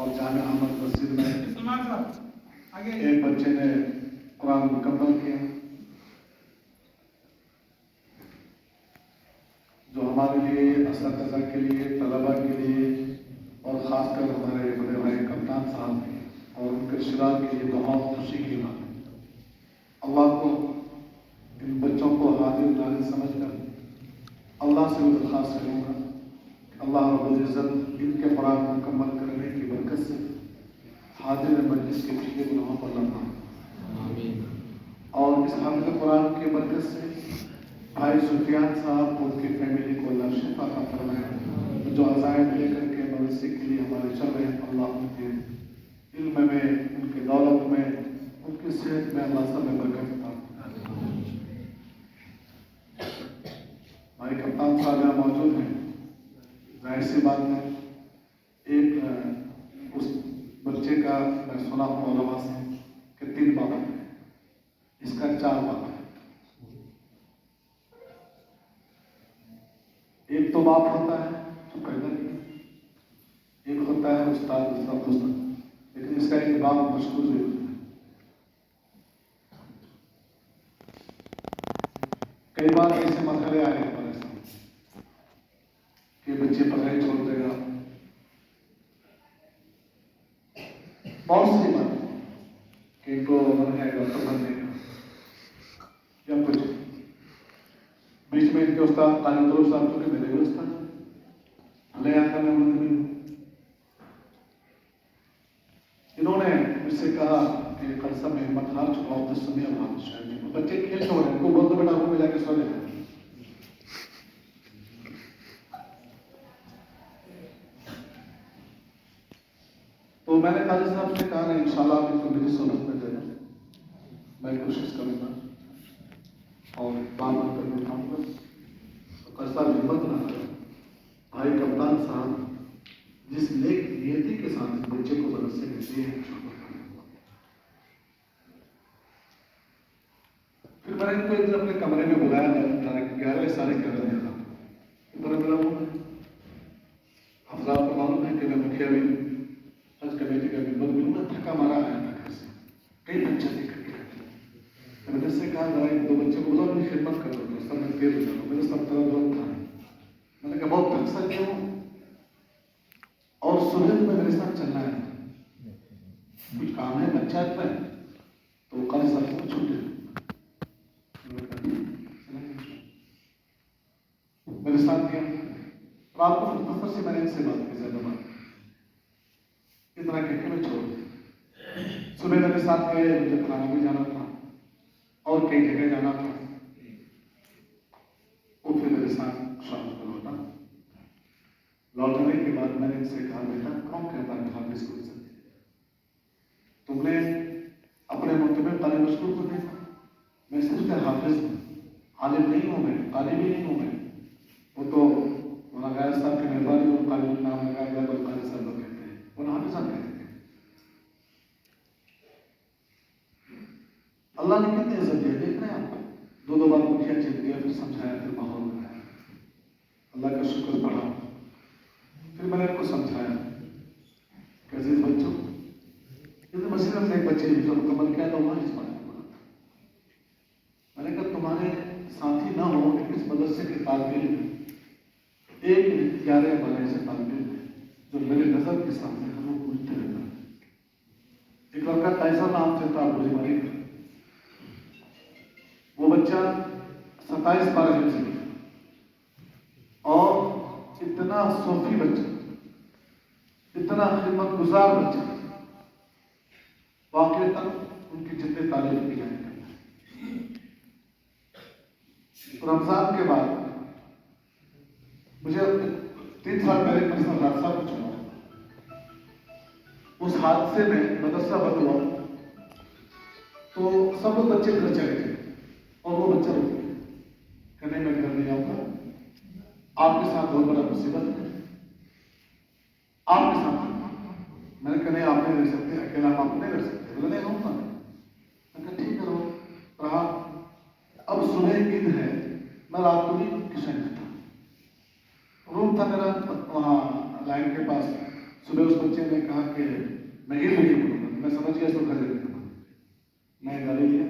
اور جامع احمد مسجد میں ایک بچے نے قرآن مکمل کیا، جو ہمارے لیے، اساتذہ کے لیے، طلباء کے لیے اور خاص کر ہمارے بڑے بھائی کپتان صاحب اور ان کے رشتےدار کے لیے بہت خوشی کی بات ہے۔ اللہ کو ان بچوں کو حاضر ناظر سمجھ کر اللہ سے بھی درخواست کروں گا کہ اللہ رب العزت ان کے قرآن مکمل کرنے کی برکت سے حاضر مجلس کے پچھلے گناہوں پر اللہ آمین، اور اس حافظ قرآن کی برکت سے بھائی سفیان صاحب اور ان کی فیملی کو اللہ شفا عطا فرمائے، جو عزائم لے کر کے مدرسے کے لیے ہمارے چل رہے ہیں، اللہ ان کے علم میں، ان کے دولت میں، ان کی صحت میں اللہ سب میں برکت عطا فرمائے۔ بھائی کپتان صاحب یہاں موجود ہیں، ظاہر سی بات ہے ایک اس بچے کا میں سنا ہوں علماء سے کہ 3 باپ ہے، اس کا 4 باپ ہے۔ ایک تو باپ ہوتا ہے جو پیدا کیا، ایک ہوتا ہے استاد، دوسرا دوست، لیکن اس کا ایک باپ مشکور ضرور ہے۔ کئی بار ایسے مسئلے آئے ہیں ہمارے سامنے کہ بچے پڑھائی چھوڑ دے گا، بہت سی بات کہ ان کو من ہے ڈاکٹر بننے کا یا کچھ، بیچ میں ان کے استاد قائم طور صاحب چونکہ میرے بھی استاد لے آتا میں انہوں نے مجھ سے کہا کہ قرصہ میں ہمت ہار چکا ہوں 10 سمے اب ہاتھ شاید نہیں، بچے کھیل چھوڑ رہے ہیں، کو بول دو بیٹا وہ ملا کے سو جائے۔ تو میں نے قاضی صاحب سے کہا نہیں، انشاءاللہ آپ ان کو میری صحبت میں دے دیں، میں کوشش کروں گا اور بات کر کے اٹھاؤں گا۔ تو قاضی صاحب ہمت نہ کریں، بھائی کپتان صاحب جس نیک نیتی کے ساتھ بچے کو مدرسے میں دیے ہیں، پھر میں نے ان کو ایک دن اپنے کمرے میں بلایا، 11:11 تھا، میرا ہوں حضرات کو معلوم ہے کہ میں مکھیا بھی حج کمیٹی کا ممبر بھی ہوں، میں تھکا مارا آیا تھا گھر سے، کئی بچے دے کر کے رہتے ہیں، میں نے سے کہا ذرا 2 بچے کو بلا میری خدمت کر دو، سب میں دیر ہو جاتا، میرے سب طرح دور تھا، میں نے کہا بہت تھک سکتے ہوں اور سہولت میں میرے ساتھ چلنا ہے، کچھ کام ہے پنچایت میں، تو قاضی صاحب کو چھوٹے میرے ساتھ کیا رات کو مختصر سے میں نے ان سے بات کی، زیادہ بات اتنا کہہ کے میں چھوڑ دیا۔ صبح میرے ساتھ گئے، مجھے پرانا بھی جانا تھا اور کئی جگہ جانا تھا، وہ پھر میرے ساتھ شام کو لوٹنے کے بعد میں نے ان سے کہا بیٹا کون کہتا ہے حافظ کو عزت دے، تم نے اپنے مرتبہ قاری مشکور کو دیکھا، میں صرف حافظ ہوں، عالم نہیں ہوں میں، قاری بھی نہیں ہوں میں، وہ تو مولانا غیر صاحب کی مہربانی اور قاری نام لگایا گیا تو قاری صاحب کو کہتے ہیں، وہ حافظ صاحب کہتے ہیں۔ اللہ نے کتنے عزت دیا، دیکھ رہے ہیں آپ 2 بار مکھیا جیت گیا، پھر سمجھایا، پھر ماحول بنایا، اللہ کا شکر پڑھا، پھر میں نے ان کو سمجھایا کہ عزیز بچوں، جیسے مسجد میں ایک بچے جو مکمل کیا تھا وہاں اس بات کو بولا تھا، میں نے کہا تمہارے ساتھی نہ ہو لیکن اس مدرسے کے طالب علم ایک 11 والے ایسے طالب علم ہے جو میرے نظر کے سامنے ہم لوگ پوچھتے رہتا ہے۔ ایک لڑکا تیسا نام سے تھا بھوجمری کا، وہ بچہ 27 پارے میں سے اور اتنا صوفی بچہ، اتنا خدمت گزار بچہ، واقعتاً ان کی جتنے تعریف کی جائے گا۔ رمضان کے بعد مجھے 3 سال پہلے پرسنل حادثہ کچھ ہوا، اس حادثے میں مدرسہ بند ہوا تو سب لوگ بچے گھر چلے گئے اور وہ بچہ رک گیا کہ نہیں میں گھر نہیں آؤں گا، آپ کے ساتھ بہت بڑا مصیبت ہے، آپ کے ساتھ میں نے کہا نہیں آپ نہیں رہ سکتے، اکیلا آپ نہیں رہ سکتے، بولے نہیں رہوں گا، میں نے کہا ٹھیک ہے رہا۔ اب صبح عید ہے، میں رات کو بھی کشن میں تھا، روم تھا میرا وہاں لائن کے پاس، صبح اس بچے نے کہا کہ میں یہ پڑھوں گا، میں سمجھ گیا اس کو خرید لوں گا. میں گاڑی لیا،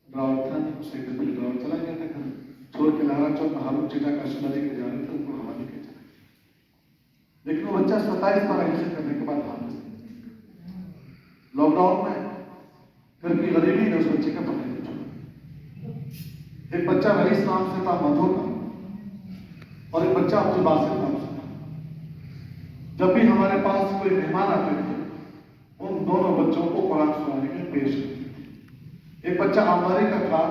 ڈرائیور تھا اس سے ڈرائیور چلا گیا تھا گھر چھوڑ کے لاہور چوک میں ہارون چٹا کا شملہ لے کے جا رہے تھے، ان کو حوالے کے چلا گیا. لیکن وہ بچہ 27 بار ایڈمیشن کرنے کے بعد واپس لاک ڈاؤن میں گھر کی غریبی نے اس بچے کا پکڑ لیا. ایک بچہ رئیس نام سے تھا مدھو کا، اور ایک بچہ عبد الباسط نام سے تھا. جب بھی ہمارے پاس کوئی مہمان آتے تھے ان دونوں بچوں کو قرآن سنانے کے پیش کرتے تھے. ایک بچہ آماری کا تھا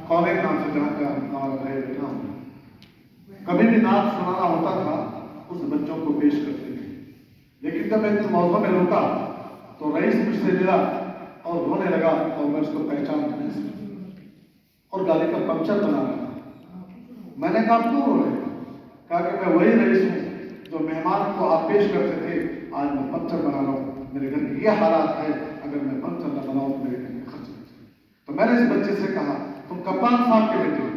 کالج نام سے جہاں کا ہمارا بھائی بیٹھا ہوں، کبھی بھی نعت سنانا ہوتا تھا اس بچوں کو پیش کرتے تھے. لیکن جب میں اس موضوع میں رکا تو رئیس مجھ سے ملا اور رونے لگا اور میں اس کو پہچان نہیں سکتا اور گاڑی کا پنکچر بنا رہا تھا. میں نے کہا کیوں رو رہے ہیں؟ کہا کہ میں وہی رئیس ہوں جو مہمان کو آپ پیش کرتے تھے، آج میں پنکچر بنا رہا ہوں. میرے گھر کی یہ حالات ہے، اگر میں پنکچر نہ بناؤں تو میرے گھر میں خرچ نہیں. تو میں نے اس بچے سے کہا تم کپتان صاحب کے بیٹے ہو،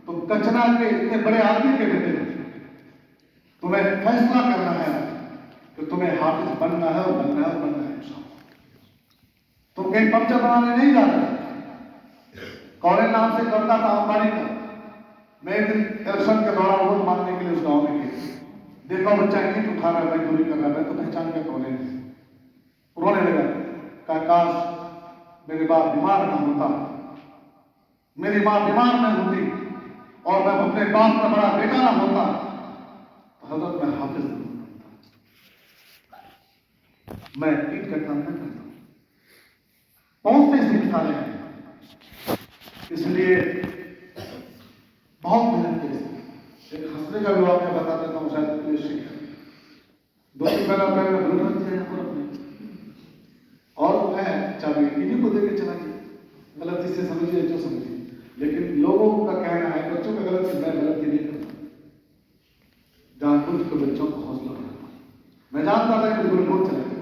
تم کچنا کے اتنے بڑے آدمی کے بیٹے ہو، تمہیں فیصلہ کرنا ہے کہ تمہیں حافظ بننا ہے اور بننا ہے اور بننا ہے انشاءاللہ. تم کہیں پنکچر بنانے نہیں جا رہے. کالج نام سے کرتا تھا ہماری کا. میں ایک دن الیکشن کے دوران ووٹ مانگنے کے لیے اس گاؤں میں گیا، دیکھا بچہ اینٹ اٹھا رہا ہے، مزدوری کر رہا ہے. میں تو پہچان کے کالج رونے لگا. کہا کاش میرے باپ بیمار نہ ہوتا، میری ماں بیمار نہ ہوتی اور میں اپنے باپ کا بڑا بیٹا نہ ہوتا تو حضرت میں حافظ نہیں ہوتا. میں اینٹ کا کام نہیں کرتا. بہت سے مثالیں ہیں، اس لیے بہت محنت کی. ایک ہنسنے کا بھی واقعہ بتا دیتا ہوں، شاید پولیس شیخ 2 دن پہلے بلوٹن تھے یہاں پر اپنے، اور میں چابی انہیں کو دے کے چلا گیا. غلطی سے سمجھیے جو سمجھیے، لیکن لوگوں کا کہنا ہے بچوں کا غلط، میں غلطی نہیں کرتا. جان بوجھ کے بچوں کو حوصلہ بڑھاتا. میں جانتا تھا کہ بلوٹن چلا گیا.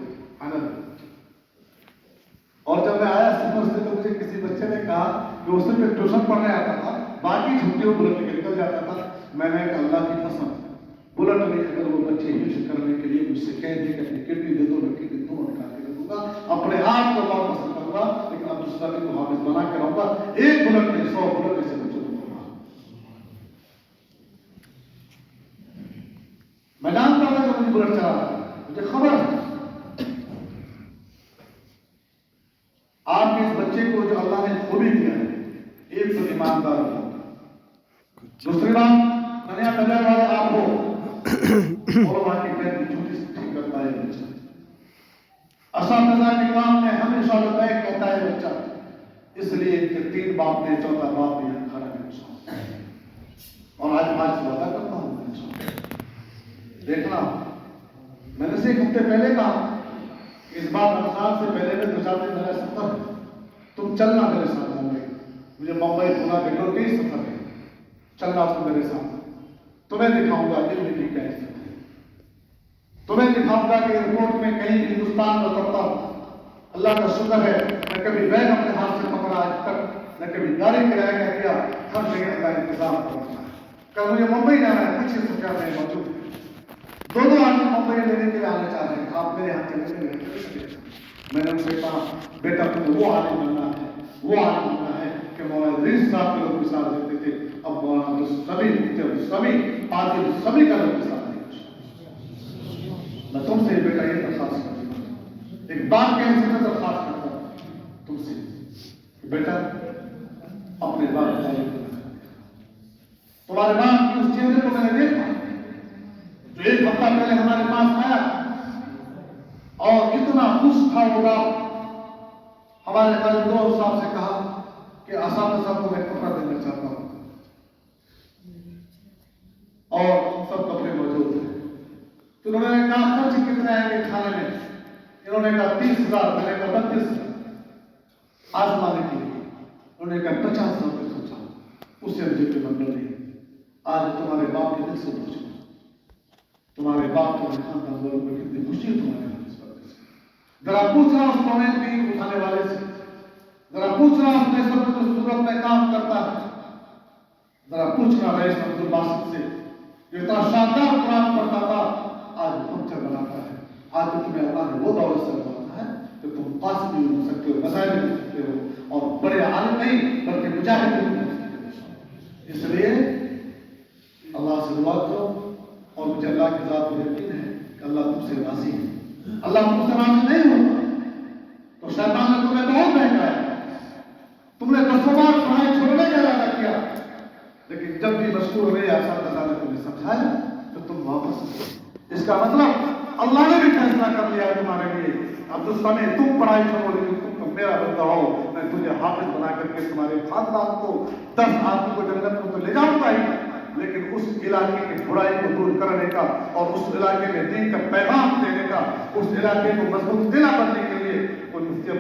اور جب میں آیا سفر سے تو مجھے کسی بچے نے کہا کہ اس سے ٹیوشن پڑھنے آتا تھا، باقی چھٹیوں بلٹ کے نکل جاتا تھا. میں نے کہا اللہ کی قسم بلٹ نہیں، اگر وہ بچے یوز کرنے کے لیے مجھ سے کہہ دے کہ اپنی کڈنی دے دو، لڑکی دے دو، نکال کے دے دوں گا، اپنے آپ کو بہت پسند کروں گا، لیکن اب دوسرا بھی کو حافظ بنا کے رہوں گا. ایک بلٹ نہیں 100 بلٹ ایسے بچوں کو دوں گا. میں جانتا تھا کہ مجھے بلٹ چلا رہا ہے، مجھے خبر ہے. آپ کے اس بچے کو جو اللہ نے خوبی دیا ہے، ایک تو ایماندار ہو، دوسری بات دنیا نظر والے آپ ہو اور وہاں کی پیر کی چھوٹی سی ٹھیک کرتا ہے بچہ. اساتذہ کے کام میں ہمیشہ لبیک کہتا ہے بچہ، اس لیے کہ 3 باپ نے 4تھا باپ نے کھڑا ہے. اور آج وعدہ کرتا ہوں دیکھنا، میں نے سے 1 ہفتے پہلے کہا اس بار رمضان سے پہلے میں 2-4 دن میرا سفر ہے، تم چلنا میرے ساتھ ممبئی. مجھے ممبئی پونا بنگلور کے ہی سفر ہے، چلنا تم میرے ساتھ. تمہیں دکھاؤں گا کہ میری کیا عزت ہے، تمہیں دکھاؤں گا کہ ایئرپورٹ میں کہیں بھی ہندوستان میں اترتا ہوں. اللہ کا شکر ہے میں کبھی بیگ اپنے ہاتھ سے پکڑا آج تک، نہ کبھی گاڑی کرایہ کا کیا. ہر جگہ کا انتظام کرنا ہے. کل مجھے ممبئی جانا ہے، کچھ سوچا میں موجود ہے. 2 آدمی ممبئی لینے کے لیے آنا چاہ رہے ہیں، آپ میرے یہاں چلے گئے. میں نے ان سے کہا بیٹا تمہیں وہ عالم بننا ہے، وہ عالم بننا ہے کہ مولانا ادریس صاحب کے لوگ مثال دیتے تھے، اب مولانا سبھی عادل سبھی کا لوگ مثال دیتے. میں تم سے بیٹا یہ درخواست کرتا ہوں، ایک باپ کے حیثیت سے درخواست کرتا ہوں تم سے کہ بیٹا اپنے باپ کو تمہارے باپ کی اس چہرے کو میں نے دیکھا جو 1 ہفتہ پہلے ہمارے پاس آیا اور اتنا خوش تھا وہ باپ. ہمارے قاضی دوست صاحب سے کہا کہ اساتذہ کو میں کپڑا دینا چاہتا ہوں، اور سب کپڑے موجود ہیں. تو انہوں نے کہا خرچ کتنے آئیں گے کھانے میں؟ انہوں نے کہا 30,000. میں نے کہا 32,000 آزمانے کے لیے. انہوں نے کہا 50,000 روپے خرچا. اس سے مجھے کوئی مطلب نہیں. آج تمہارے باپ کے دل سے پوچھو، تمہارے باپ تمہارے خاندان والوں کو کتنی خوشی ہے تمہارے ہاتھ اس وقت سے. ذرا پوچھنا اس کمنٹ بھی اٹھانے والے سے، ذرا پوچھنا اس نے سب جو صورت میں کام کرتا ہے، ذرا پوچھنا رئیس عبد الباسط سے جو اتنا شاندار قرآن پڑھتا تھا آج پنکچر بناتا ہے. آج تو تمہیں اللہ نے وہ دولت سے نوازا ہے کہ تم قاسم بھی ہو سکتے ہو، مسائل بھی ہو سکتے ہو، اور بڑے عالم نہیں بلکہ مجاہد بھی ہو سکتے ہو۔ اس لیے اللہ سے دعا کرو، اور مجھے اللہ کی ذات پر یقین ہے کہ اللہ تم سے راضی ہے۔ اللہ تم سے راضی نہیں ہوتا تو شیطان نے تمہیں بہت بہکایا، تم نے دسوں بار پڑھائی چھوڑنے کا ارادہ کیا، لیکن جب بھی مشہور ہوئے اثر تعالیٰ نے تمہیں سمجھایا تو تم واپس۔ اس کا مطلب اللہ نے بھی فیصلہ کر لیا ہے تمہارے لیے، عبد السمیع تم پڑھائی چھوڑو لیکن تم میرا بندہ ہو، میں تجھے حافظ بنا کر کے تمہارے خاندان کو 10 آدمی کو جنت میں تو لے جاؤں گا ہی، لیکن اس علاقے کی برائی کو دور کرنے کا اور اس علاقے میں دین کا پیغام دینے کا، اس علاقے کو مضبوط دلا بننے کے لیے کوئی مفتی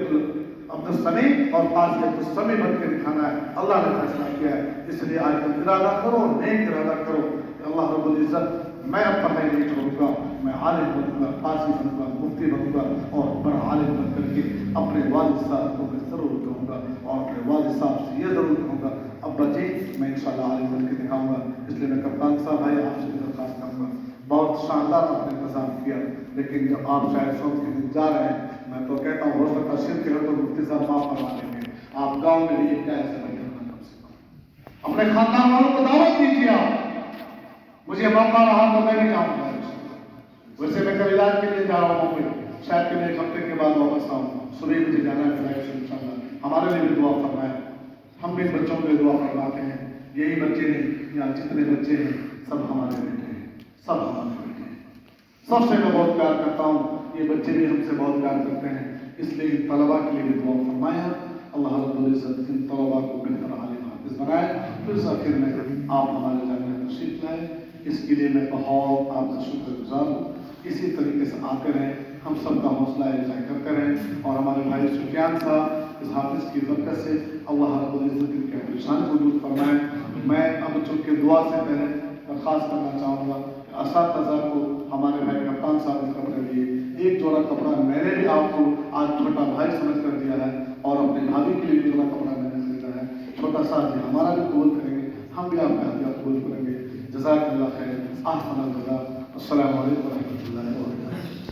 عبد السمیع اور قاضی عبد السمیع بن کے دکھانا ہے۔ اللہ نے فیصلہ کیا ہے، اس لیے آج تم ارادہ کرو، نیک ارادہ کرو کہ اللہ رب العزت میں اب پڑھائی نہیں چھوڑوں گا، میں عالم بنوں گا، قاضی بنوں گا، مفتی بنوں گا، اور بڑا عالم بن کر کے اپنے والد صاحب کو میں ضرور کہوں گا، اور اپنے والد صاحب سے یہ ضرور کہوں گا ابا جی میں انشاءاللہ عالم بن کے دکھاؤں گا۔ اس لیے میں کپتان صاحب بھائی آپ سے درخواست کروں گا، بہت شاندار آپ نے انتظام کیا، لیکن جب آپ شاید شوق کے دن جا رہے ہیں، میں تو کہتا ہوں ہو سکتا شرک ہے تو مفتی صاحب معاف کروا دیں گے، آپ گاؤں میں لیے کیا ایسا نہیں کرنا، کم سے کم اپنے خاندان والوں کو دعوت دیجیے۔ آپ مجھے موقع رہا تو میں بھی جاؤں گا، ویسے میں کل علاج کے لیے جا رہا ہوں، شاید کہ میں ایک ہفتے کے بعد واپس آؤں، صبح مجھے جانا ہے فلائٹ سے انشاءاللہ۔ ہمارے لیے بھی دعا فرمائے، ہم بھی بچوں کے دعا فرماتے ہیں، یہی بچے نہیں یہاں جتنے بچے ہیں سب ہمارے بیٹے ہیں، سب ہمارے بیٹے ہیں، سب سے میں بہت پیار کرتا ہوں، یہ بچے بھی ہم سے بہت پیار کرتے ہیں، اس لیے ان طلباء کے لیے بھی دعا فرمایا، اللہ رب العزت ان طلباء کو بہتر عالم حافظ بنائے۔ پھر آخر میں آپ ہمارے جانے میں تشریف لائیں، اس کے لیے میں بہت آپ کا شکر گزار ہوں۔ اسی طریقے سے آتے رہیں، ہم سب کا حوصلہ افزائی کرتے رہیں، اور ہمارے بھائی سفیان صاحب اس حافظ کی برکت سے اللہ رب العزت ان کے پریشانی کو دور فرمائیں۔ میں اب چونکہ دعا سے پہلے درخواست کرنا چاہوں گا کہ اساتذہ کو ہمارے بھائی کپتان صاحب نے کپڑے دیے، ایک جوڑا کپڑا میں نے بھی آپ کو آج چھوٹا بھائی سمجھ کر دیا ہے، اور اپنے بھابھی کے لیے بھی جوڑا کپڑا میں نے خریدا ہے، چھوٹا سا جی ہمارا بھی قبول کریں گے، ہم بھی آپ کا ہدیہ قبول کریں گے۔ جزاک اللہ خیر، احسن الجزاء، السلام علیکم ورحمۃ اللہ وبرکاتہ۔